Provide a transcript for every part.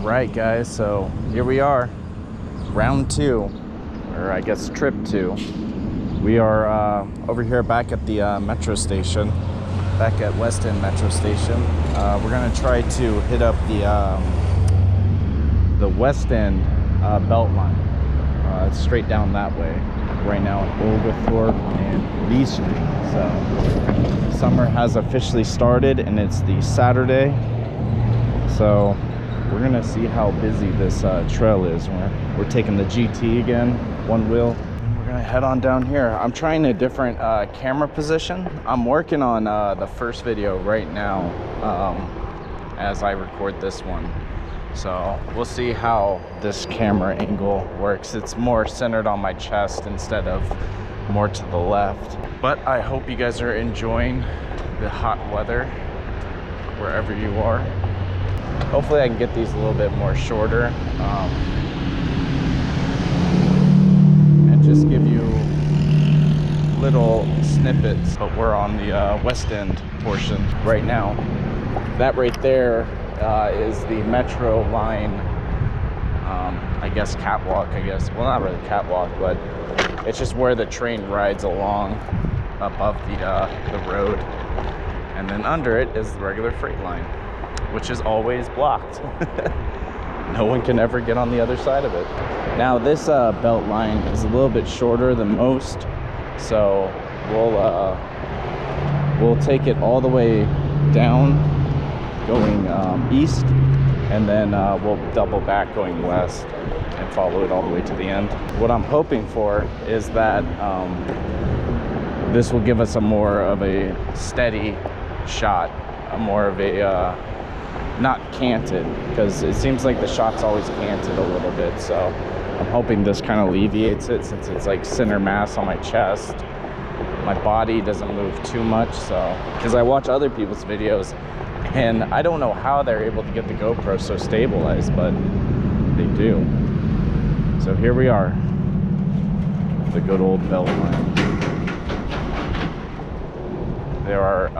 Alright guys, so here we are, round 2, or I guess trip 2. We are over here back at the metro station, back at Westend metro station. We're gonna try to hit up the Westend belt line. It's straight down that way. Right now in Oglethorpe and Lee Street. So summer has officially started and it's the Saturday. So we're gonna see how busy this trail is. We're taking the GT again, one wheel. And we're gonna head on down here. I'm trying a different camera position. I'm working on the first video right now as I record this one. So we'll see how this camera angle works. It's more centered on my chest instead of more to the left. But I hope you guys are enjoying the hot weather wherever you are. Hopefully I can get these a little bit more shorter and just give you little snippets. But we're on the Westend portion right now. That right there is the metro line, I guess catwalk, well, not really catwalk, but it's just where the train rides along above the road, and then under it is the regular freight line, which is always blocked. No one can ever get on the other side of it. Now this belt line is a little bit shorter than most, so we'll take it all the way down going east, and then we'll double back going west and follow it all the way to the end. What I'm hoping for is that this will give us a more of a steady shot, more of a not canted, because it seems like the shot's always canted a little bit. So I'm hoping this kind of alleviates it, since it's like center mass on my chest. My body doesn't move too much, so because I watch other people's videos and I don't know how they're able to get the GoPro so stabilized, but they do. So here we are, the good old belt line. There are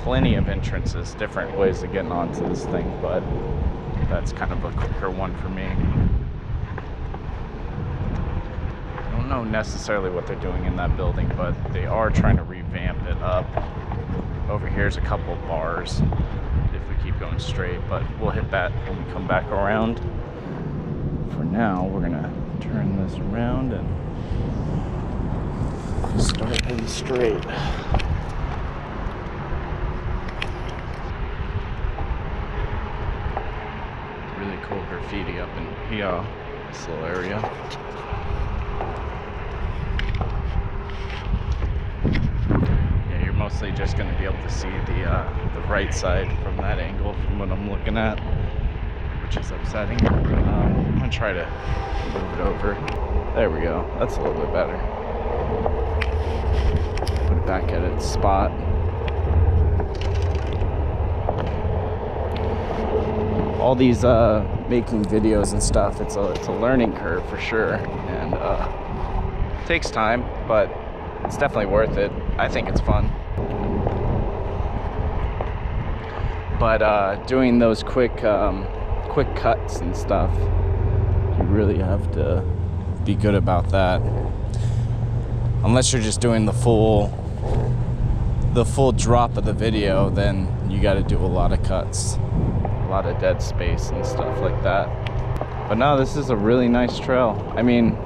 plenty of entrances, different ways of getting onto this thing, but that's kind of a quicker one for me. I don't know necessarily what they're doing in that building, but they are trying to revamp it up. Over here's a couple of bars if we keep going straight, but we'll hit that when we come back around. For now, we're gonna turn this around and start heading straight. Really cool graffiti up in here, this little area. Mostly just going to be able to see the right side from that angle from what I'm looking at, which is upsetting. I'm going to try to move it over. There we go. That's a little bit better. Put it back at its spot. All these making videos and stuff, it's a learning curve for sure, and it takes time, but it's definitely worth it. I think it's fun. But doing those quick cuts and stuff, you really have to be good about that. Unless you're just doing the full drop of the video, then you got to do a lot of cuts, a lot of dead space and stuff like that. But no, this is a really nice trail. I mean,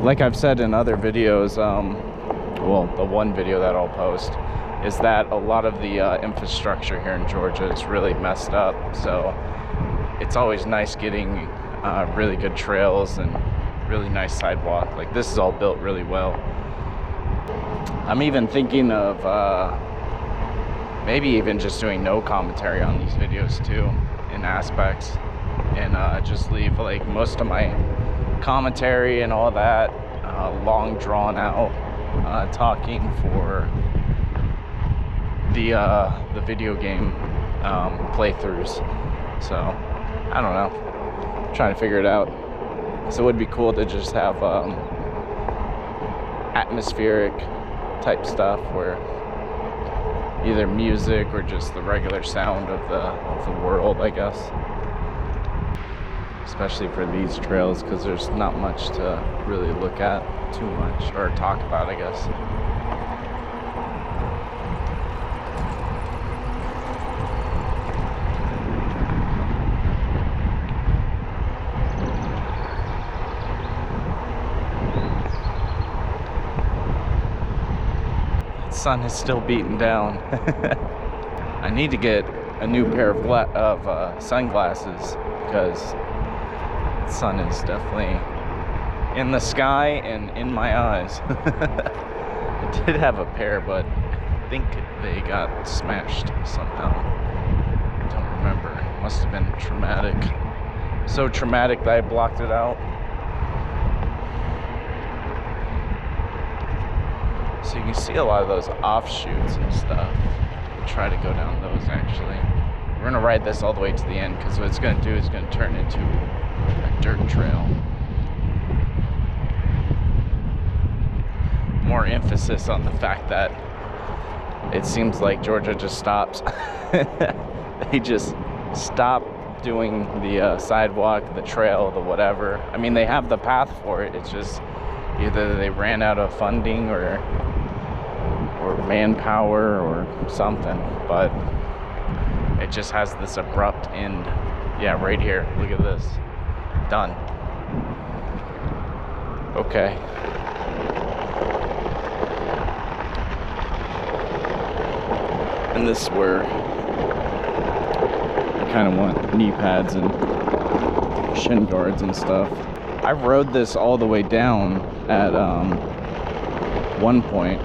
like I've said in other videos, well, the one video that I'll post, is that a lot of the infrastructure here in Georgia is really messed up. So it's always nice getting really good trails and really nice sidewalk. Like this is all built really well. I'm even thinking of maybe even just doing no commentary on these videos too, in aspects, and just leave like most of my commentary and all that long drawn out talking for the video game playthroughs. So I don't know, I'm trying to figure it out. So it would be cool to just have atmospheric type stuff where either music or just the regular sound of the world, I guess. especially for these trails, because there's not much to really look at too much, or talk about, I guess. The sun is still beating down. I need to get a new pair of sunglasses, because the sun is definitely in the sky and in my eyes. I did have a pair, but I think they got smashed somehow. I don't remember. It must have been traumatic. So traumatic that I blocked it out. So you can see a lot of those offshoots and stuff. We'll try to go down those actually. We're gonna ride this all the way to the end, because what it's gonna do is gonna turn into a dirt trail. More emphasis on the fact that it seems like Georgia just stops. They just stop doing the sidewalk, the trail, the whatever. I mean, they have the path for it. It's just either they ran out of funding or manpower or something, but it just has this abrupt end. Yeah, right here. Look at this. Done. Okay. And this is where you kind of want knee pads and shin guards and stuff. I rode this all the way down at one point.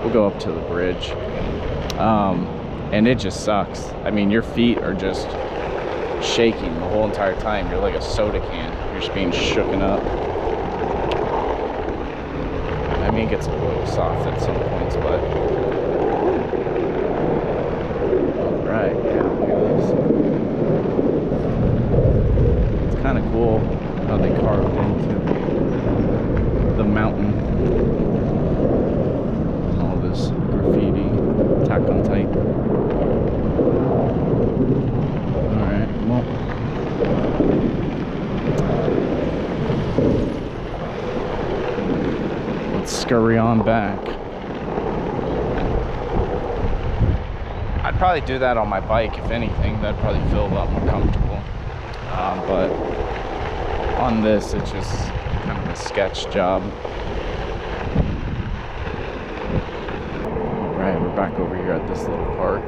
We'll go up to the bridge. And it just sucks. I mean, your feet are just shaking the whole entire time. You're like a soda can. You're just being shooken up. I mean, it gets a little soft at some points, but... Alright, yeah, look at this. It's kind of cool how they carved into the mountain. All this graffiti, tack on tight. Alright, well. Let's scurry on back. I'd probably do that on my bike, if anything. That'd probably feel a lot more comfortable. But on this, it's just kind of a sketch job. Alright, we're back over here at this little park.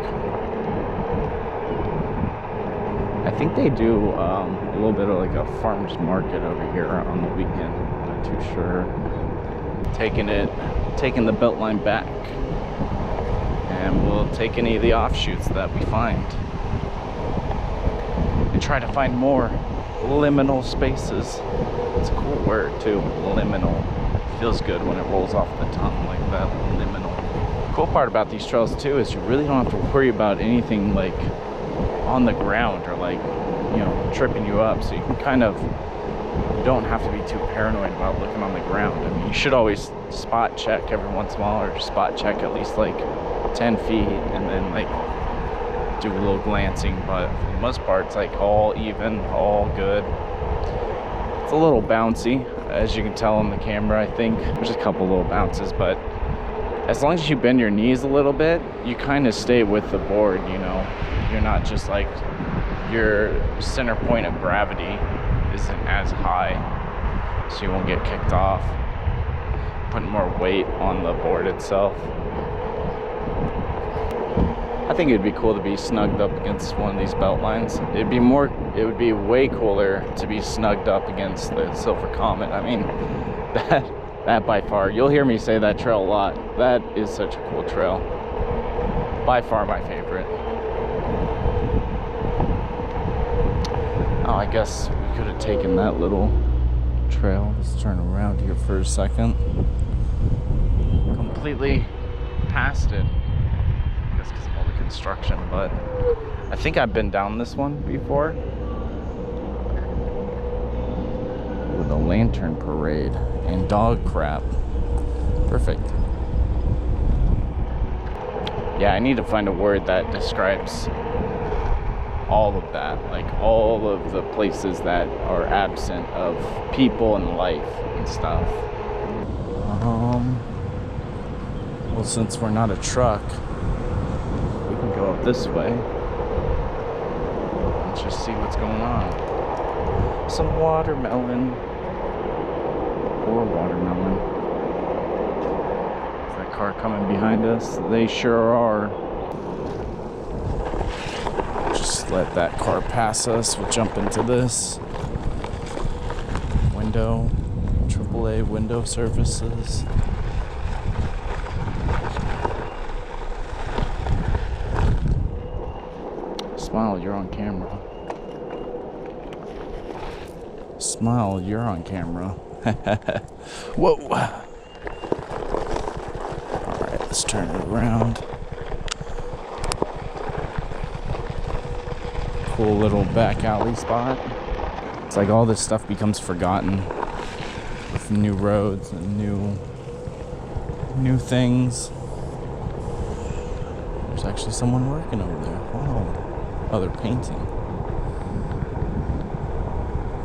I think they do a little bit of like a farmer's market over here on the weekend. I'm not too sure. Taking the Beltline back, and we'll take any of the offshoots that we find and try to find more liminal spaces. It's a cool word too, liminal. It feels good when it rolls off the tongue like that, liminal. The cool part about these trails too is you really don't have to worry about anything like on the ground or like, you know, tripping you up. So you can kind of, you don't have to be too paranoid about looking on the ground. I mean, you should always spot check every once in a while, or spot check at least like 10 feet and then like do a little glancing, but for the most part it's like all even, all good. It's a little bouncy, as you can tell on the camera. I think there's a couple little bounces, but as long as you bend your knees a little bit, you kind of stay with the board, you know. You're not just like, your center point of gravity isn't as high, so you won't get kicked off, putting more weight on the board itself. I think it'd be cool to be snugged up against one of these belt lines. It would be way cooler to be snugged up against the Silver Comet. I mean, that by far, you'll hear me say that trail a lot. That is such a cool trail. By far my favorite. Oh, I guess we could have taken that little trail. Let's turn around here for a second. Completely past it. I guess because of all the construction, but I think I've been down this one before. With a lantern parade and dog crap. Perfect. Yeah, I need to find a word that describes all of that, like all of the places that are absent of people and life and stuff. Well, since we're not a truck, we can go up this way. Let's just see what's going on. Some watermelon. Poor watermelon. Is that car coming behind us? They sure are. Just let that car pass us. We'll jump into this. Window. AAA window services. Smile, you're on camera. Smile, you're on camera. Whoa. Alright, let's turn it around. Cool little back alley spot. It's like all this stuff becomes forgotten with new roads and new things. There's actually someone working over there. Wow. Oh, they're painting.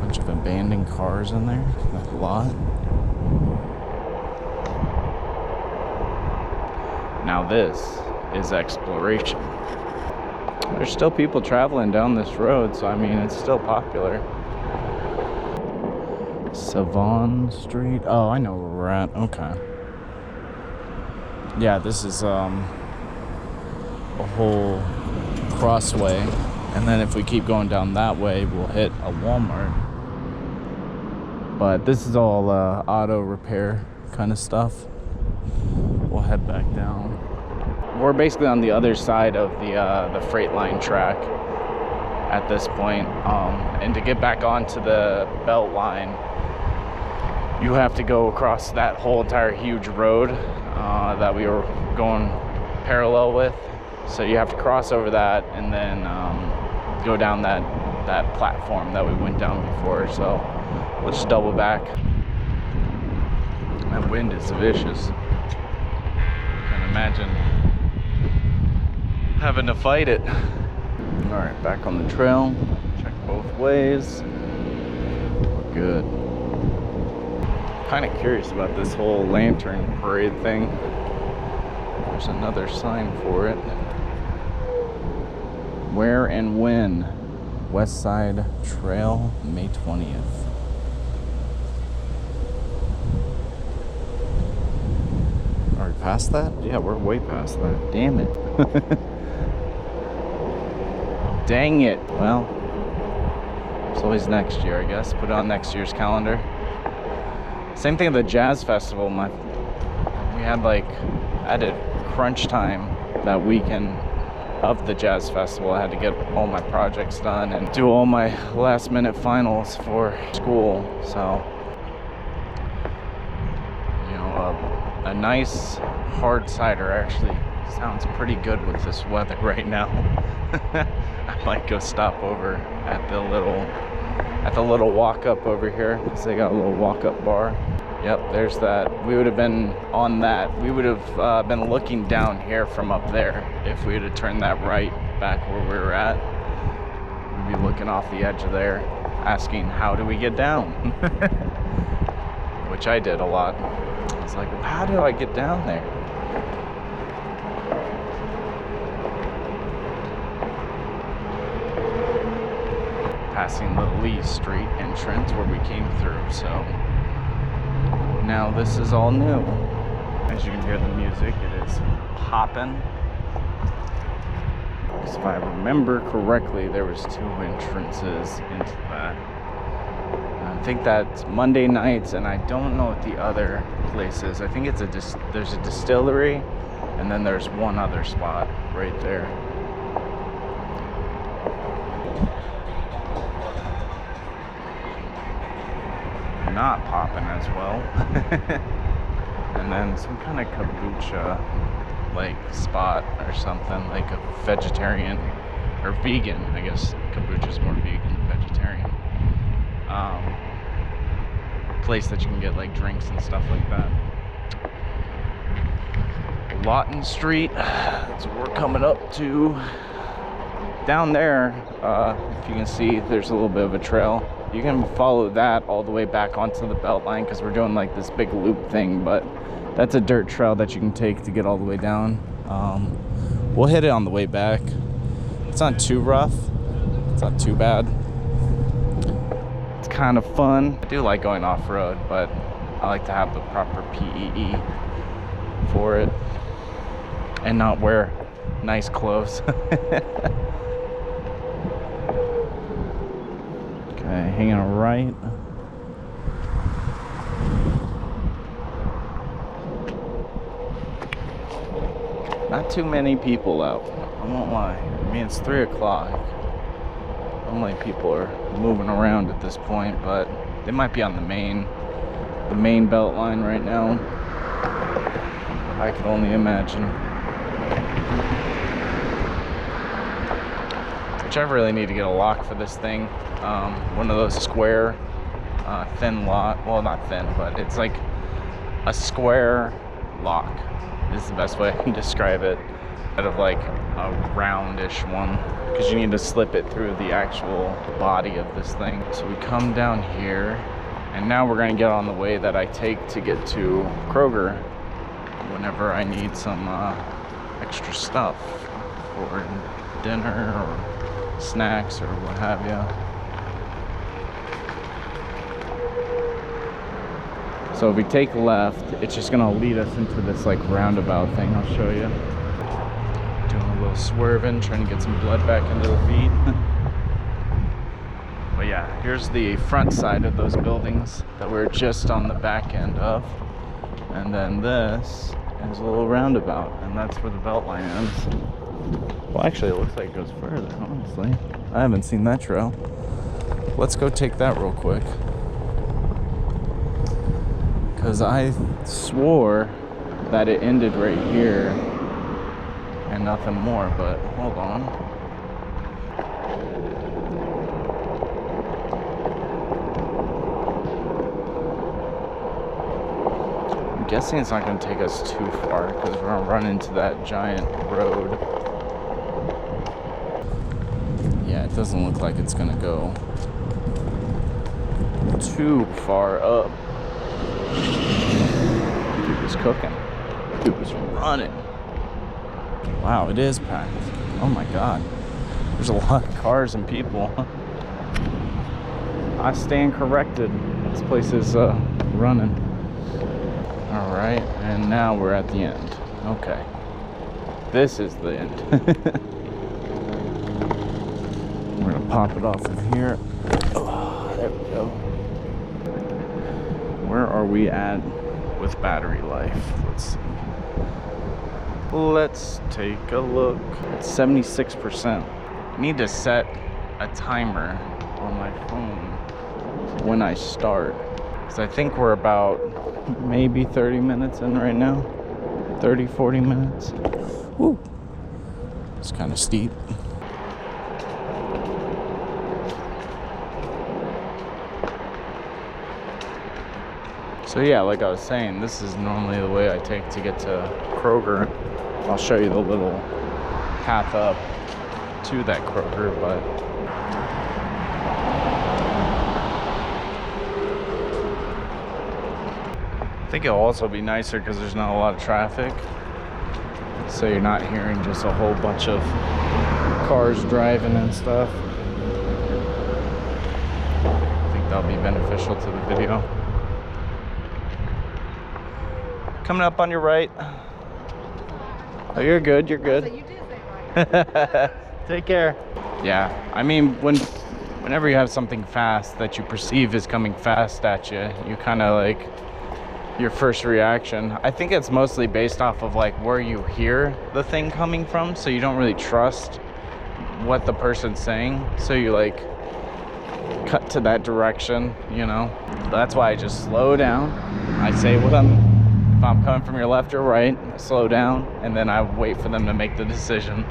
Bunch of abandoned cars in there. That lot. Now this is exploration. There's still people traveling down this road, so I mean, it's still popular. Savon Street. Oh, I know where we're at. Okay. Yeah, this is a whole crossway, and then if we keep going down that way, we'll hit a Walmart. But this is all auto repair kind of stuff. We'll head back down. We're basically on the other side of the freight line track at this point. And to get back onto the belt line, you have to go across that whole entire huge road that we were going parallel with. So you have to cross over that and then go down that platform that we went down before. So let's just double back. That wind is vicious. Can't imagine having to fight it. All right, back on the trail. Check both ways. We're good. Kind of curious about this whole lantern parade thing. There's another sign for it. Where and when? West Side Trail, May 20th. Are we past that? Yeah, we're way past that. Damn it. Dang it. Well, it's always next year, I guess. Put it on next year's calendar. Same thing at the Jazz Festival. We had I had a crunch time that weekend of the Jazz Festival. I had to get all my projects done and do all my last minute finals for school. So, you know, a nice hard cider actually sounds pretty good with this weather right now. I might go stop over at the little walk up over here, because they got a little walk up bar. Yep, there's that. We would have been on that. We would have been looking down here from up there if we had turned that right back where we were at. We'd be looking off the edge of there, asking, how do we get down? Which I did a lot. I was like, how do I get down there? Passing the Lee Street entrance where we came through, so now this is all new. As you can hear the music, it is popping. Because if I remember correctly, there was 2 entrances into that. I think that's Monday nights, and I don't know what the other place is. I think it's there's a distillery, and then there's one other spot right there. Not popping as well. And then some kind of kombucha spot or something, like a vegetarian or vegan, I guess kombucha is more vegan than vegetarian, place that you can get drinks and stuff like that. Lawton Street, that's what we're coming up to. down there, if you can see, there's a little bit of a trail. You can follow that all the way back onto the Beltline because we're doing like this big loop thing, but that's a dirt trail that you can take to get all the way down. We'll hit it on the way back. It's not too rough. It's not too bad. It's kind of fun. I do like going off-road, but I like to have the proper PEE for it and not wear nice clothes. Okay, hanging right. Not too many people out. I won't lie. I mean, it's 3 o'clock. Normally people are moving around at this point, but they might be on the main belt line right now. I could only imagine. Which I really need to get a lock for this thing. One of those square, thin lock. Well, not thin, but it's like a square lock is the best way I can describe it. Instead of like a roundish one, because you need to slip it through the actual body of this thing. So we come down here, and now we're gonna get on the way that I take to get to Kroger whenever I need some extra stuff for dinner or snacks or what have you. So if we take left, it's just gonna lead us into this like roundabout thing. I'll show you. Doing a little swerving, trying to get some blood back into the feet. But yeah, here's the front side of those buildings that we're just on the back end of. And then this is a little roundabout, and that's where the Beltline ends. Well, actually, it looks like it goes further, honestly. I haven't seen that trail. Let's go take that real quick. Because I swore that it ended right here and nothing more, but hold on. I'm guessing it's not going to take us too far because we're going to run into that giant road. Yeah, it doesn't look like it's going to go too far up. Dude was cooking. Dude was running. Wow, it is packed. Oh my god. There's a lot of cars and people. I stand corrected. This place is running. Alright, and now we're at the end. Okay. This is the end. We're gonna pop it off of here. Oh, there we go. Where are we at with battery life? Let's see. Let's take a look. It's 76%. I need to set a timer on my phone when I start. Because I think we're about maybe 30 minutes in right now. 30, 40 minutes. Woo. It's kind of steep. So yeah, like I was saying, this is normally the way I take to get to Kroger. I'll show you the little path up to that Kroger, but I think it'll also be nicer because there's not a lot of traffic. So you're not hearing just a whole bunch of cars driving and stuff. I think that'll be beneficial to the video. Coming up on your right. Oh, you're good, you're good. So you did say right. Take care. Yeah, I mean, whenever you have something fast that you perceive is coming fast at you, you kind of like, your first reaction. I think it's mostly based off of like where you hear the thing coming from, so you don't really trust what the person's saying. So you like cut to that direction, you know? That's why I just slow down. I say if I'm coming from your left or right, I slow down, and then I wait for them to make the decision.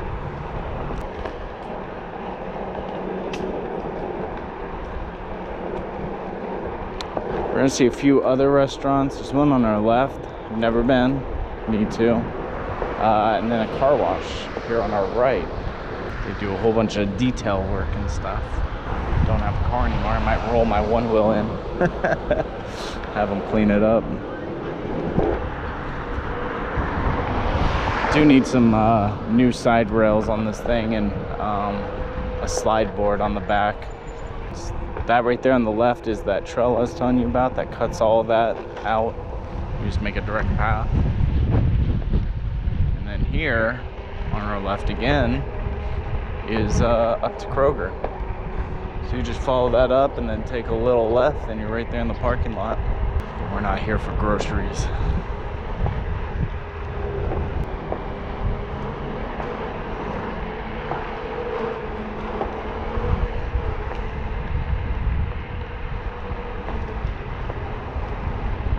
We're gonna see a few other restaurants. There's one on our left, I've never been, need to. And then a car wash here on our right. They do a whole bunch of detail work and stuff. Don't have a car anymore. I might roll my one wheel in. Have them clean it up. Do need some new side rails on this thing and a slide board on the back. That right there on the left is that trail I was telling you about that cuts all of that out. You just make a direct path. And then here on our left again is up to Kroger. So you just follow that up and then take a little left and you're right there in the parking lot. But we're not here for groceries.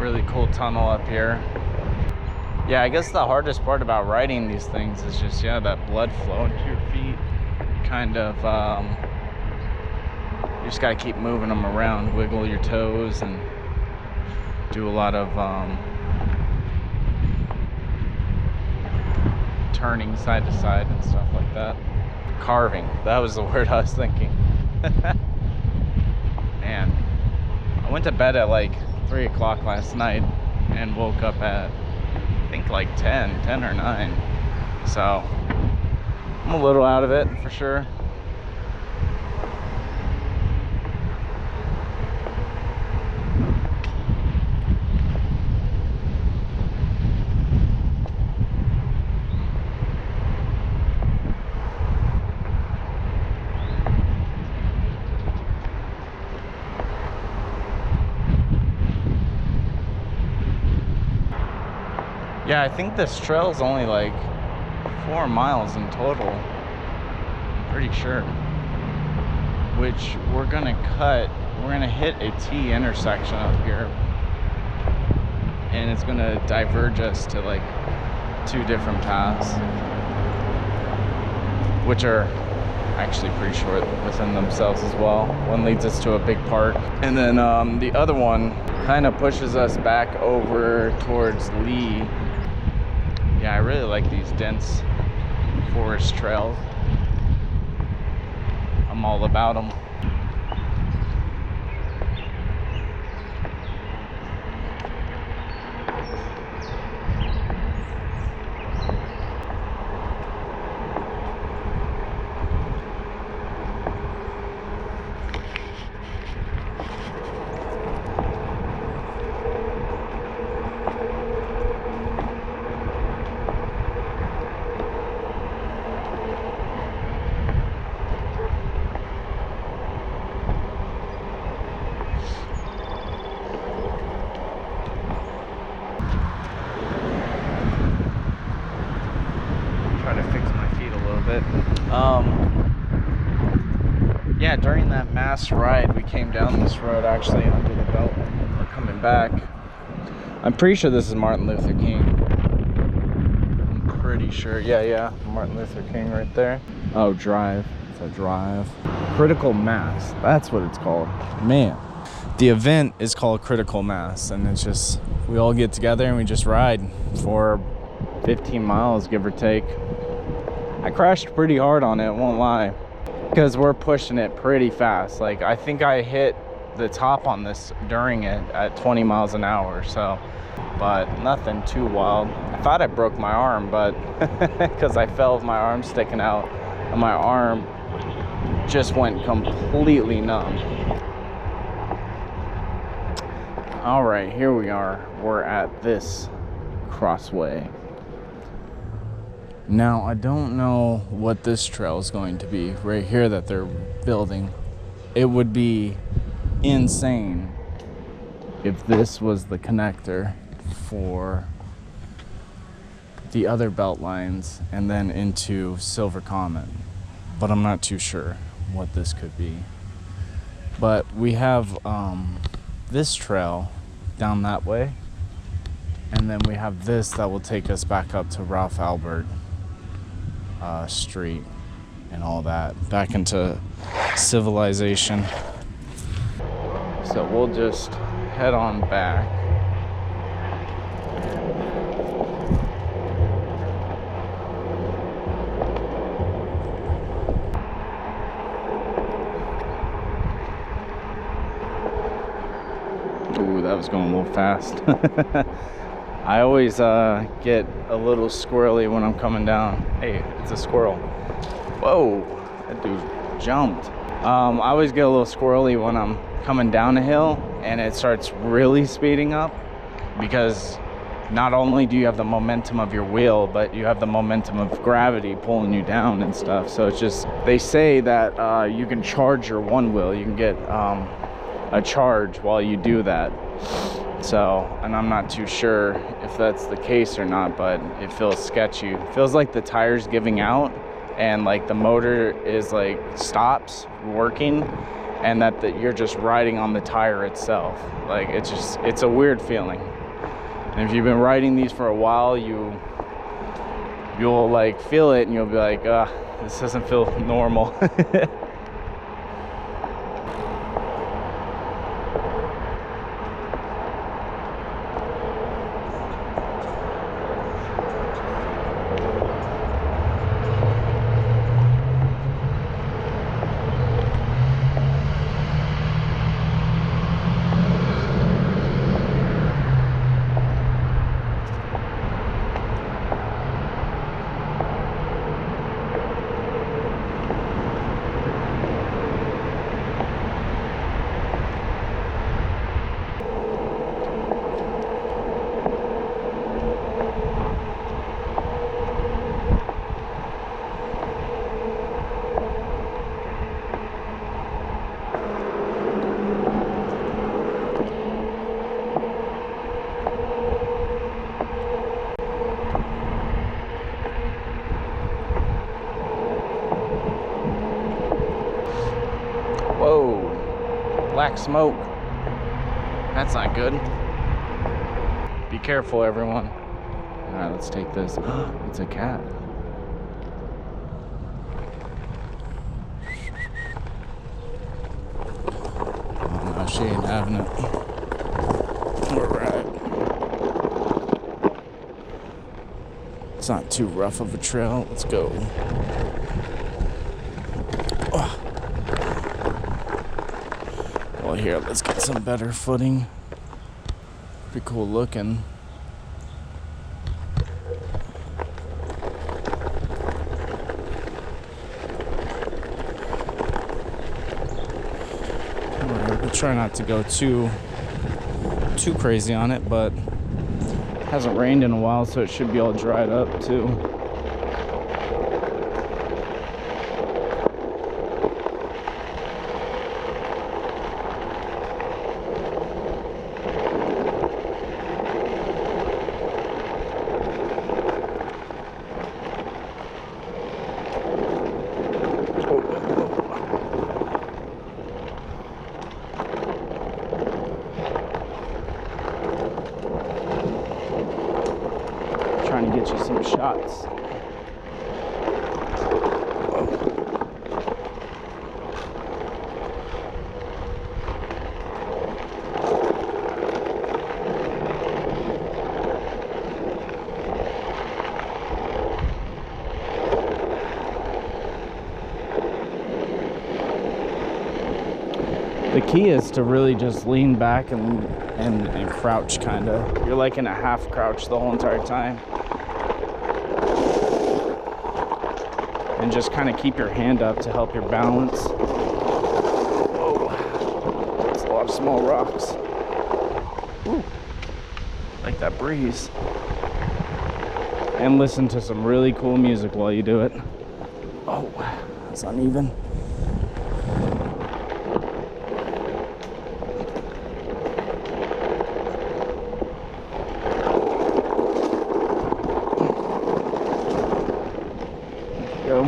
Really cool tunnel up here. Yeah, I guess the hardest part about riding these things is just, yeah, that blood flowing to your feet. Kind of, you just gotta keep moving them around, wiggle your toes, and do a lot of turning side to side and stuff like that. Carving, that was the word I was thinking. Man, I went to bed at like 3 o'clock last night and woke up at I think like 10 or 9, so I'm a little out of it for sure. Yeah, I think this trail is only like 4 miles in total. I'm pretty sure. Which we're gonna cut. We're gonna hit a T intersection up here. And it's gonna diverge us to like 2 different paths. Which are actually pretty short within themselves as well. One leads us to a big park. And then the other one kind of pushes us back over towards Lee. Yeah, I really like these dense forest trails. I'm all about them. Yeah, during that mass ride, we came down this road actually under the belt and we're coming back. I'm pretty sure this is Martin Luther King. I'm pretty sure. Yeah, Martin Luther King right there. Oh, drive. It's a drive. Critical Mass. That's what it's called. Man. The event is called Critical Mass, and it's just, we all get together and we just ride for 15 miles, give or take. I crashed pretty hard on it, won't lie, because we're pushing it pretty fast. Like, I think I hit the top on this during it at 20 miles an hour, so, but nothing too wild. I thought I broke my arm, but because I fell with my arm sticking out, and my arm just went completely numb. All right, here we are. We're at this crossway. Now, I don't know what this trail is going to be right here that they're building. It would be insane if this was the connector for the other belt lines and then into Silver Comet. But I'm not too sure what this could be. But we have this trail down that way. And then we have this that will take us back up to Ralph Albert Street and all that, back into civilization. So we'll just head on back. was going a little fast. I always get a little squirrely when I'm coming down. Hey, it's a squirrel. Whoa, that dude jumped. I always get a little squirrely when I'm coming down a hill and it starts really speeding up, because not only do you have the momentum of your wheel, but you have the momentum of gravity pulling you down and stuff. So it's just, they say that you can charge your one wheel. You can get a charge while you do that. So, and I'm not too sure if that's the case or not, but it feels sketchy. It feels like the tire's giving out and like the motor is like stops working, and that you're just riding on the tire itself. Like it's a weird feeling. And if you've been riding these for a while, you'll like feel it and you'll be like, this doesn't feel normal. Whoa, black smoke. That's not good. Be careful, everyone. All right, let's take this. It's a cat. Oh no, she ain't having it. All right. It's not too rough of a trail. Let's go. Well, here, let's get some better footing. Pretty cool looking. We'll try not to go too crazy on it, but it hasn't rained in a while, so it should be all dried up too. Trying to get you some shots. The key is to really just lean back and crouch, kind of. You're like in a half crouch the whole entire time. And just kind of keep your hand up to help your balance. Whoa, that's a lot of small rocks. Ooh, like that breeze. And listen to some really cool music while you do it. Oh, that's uneven. Go.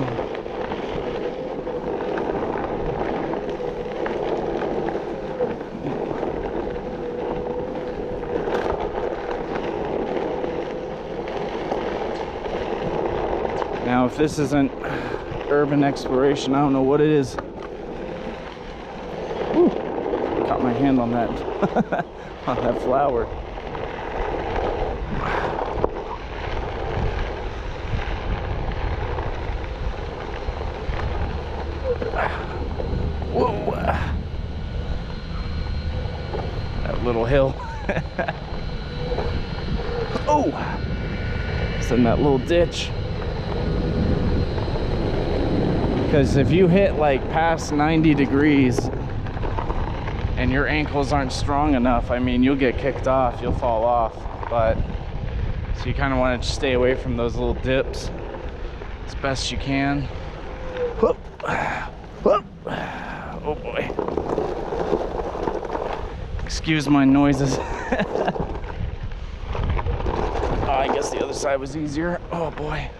Now, if this isn't urban exploration, I don't know what it is. Woo. Caught my hand on that on that flower. Whoa. That little hill. off in that little ditch. Because if you hit like past 90 degrees and your ankles aren't strong enough, I mean, you'll get kicked off, you'll fall off. But so you kind of want to stay away from those little dips as best you can. Whoop. Whoop. Oh boy. Excuse my noises. Oh, I guess the other side was easier. Oh boy.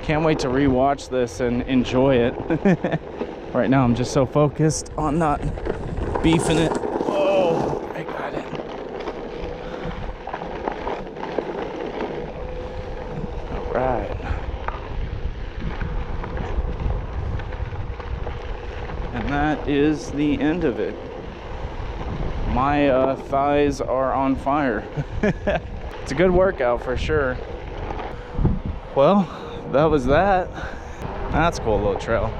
Can't wait to rewatch this and enjoy it. Right now I'm just so focused on not beefing it. Oh, I got it. All right. And that is the end of it. My thighs are on fire. It's a good workout for sure. Well, that was that. That's a cool little trail.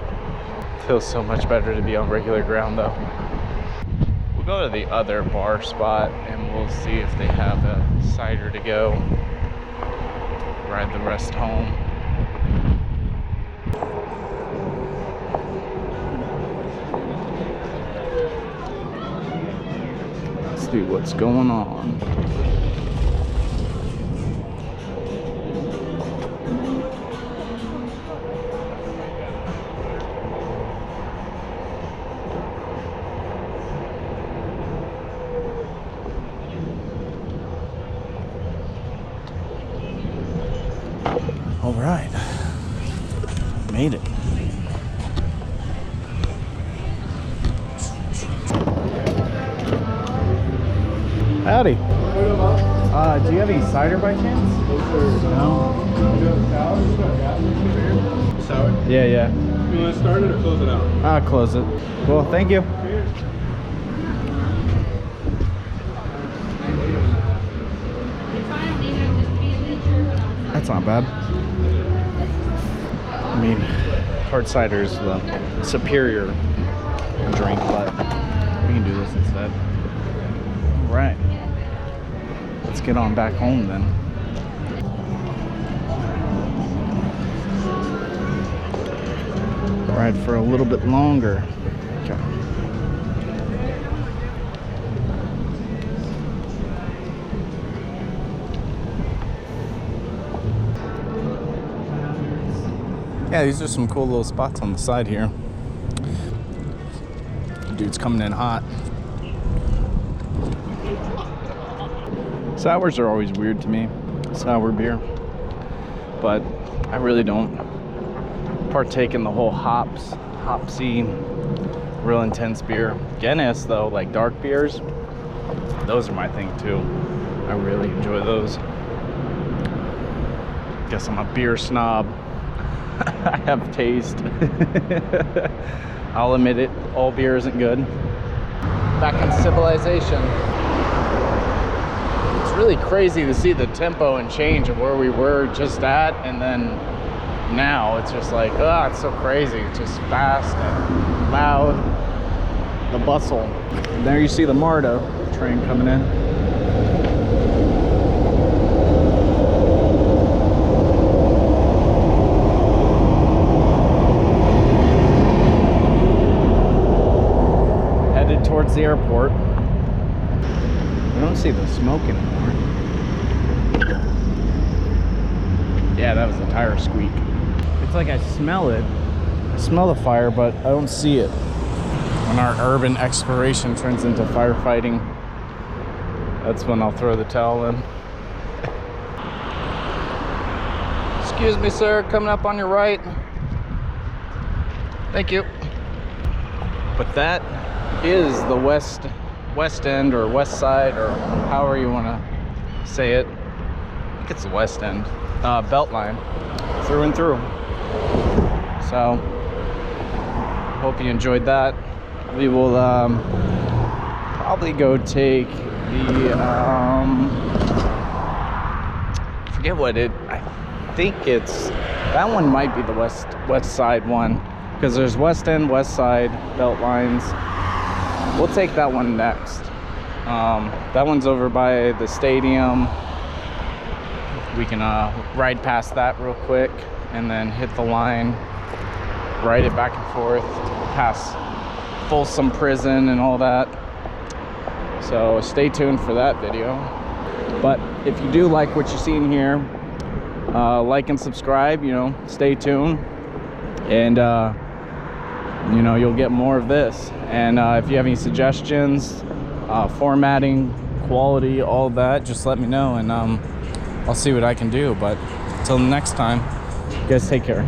Feels so much better to be on regular ground though. We'll go to the other bar spot and we'll see if they have a cider to go. Ride the rest home. Let's see what's going on. All right, made it. Howdy. Do you have any cider by chance? No. Sour? Yeah. You want to start it or close it out? I'll close it. Well, thank you. That's not bad. I mean, hard cider is the superior drink, but we can do this instead. All right. Let's get on back home then. Ride for a little bit longer. Okay. Yeah, these are some cool little spots on the side here. Dude's coming in hot. Sours are always weird to me, sour beer. But I really don't partake in the whole hopsy, real intense beer. Guinness though, like dark beers, those are my thing too. I really enjoy those. Guess I'm a beer snob. I have taste. I'll admit it, all beer isn't good. Back in civilization. It's really crazy to see the tempo and change of where we were just at, and then now it's just like, it's so crazy. It's just fast and loud. The bustle. And there you see the MARTA train coming in. Headed towards the airport. I don't see the smoke anymore. Yeah, that was the tire squeak. It's like I smell it. I smell the fire, but I don't see it. When our urban exploration turns into firefighting, that's when I'll throw the towel in. Excuse me, sir, coming up on your right. Thank you. But that is the West End or West Side, or however you want to say it. I think it's the West End. Beltline, through and through. So, hope you enjoyed that. We will probably go take the forget what it. I think it's that one might be the West Side one, because there's West End, West Side, Belt lines. We'll take that one next. That one's over by the stadium. We can ride past that real quick and then hit the line, ride it back and forth past Folsom Prison and all that. So stay tuned for that video. But if you do like what you're seeing here, like and subscribe, you know, stay tuned, and you know, you'll get more of this. And if you have any suggestions, formatting, quality, all that, just let me know, and I'll see what I can do. But until next time, you guys take care.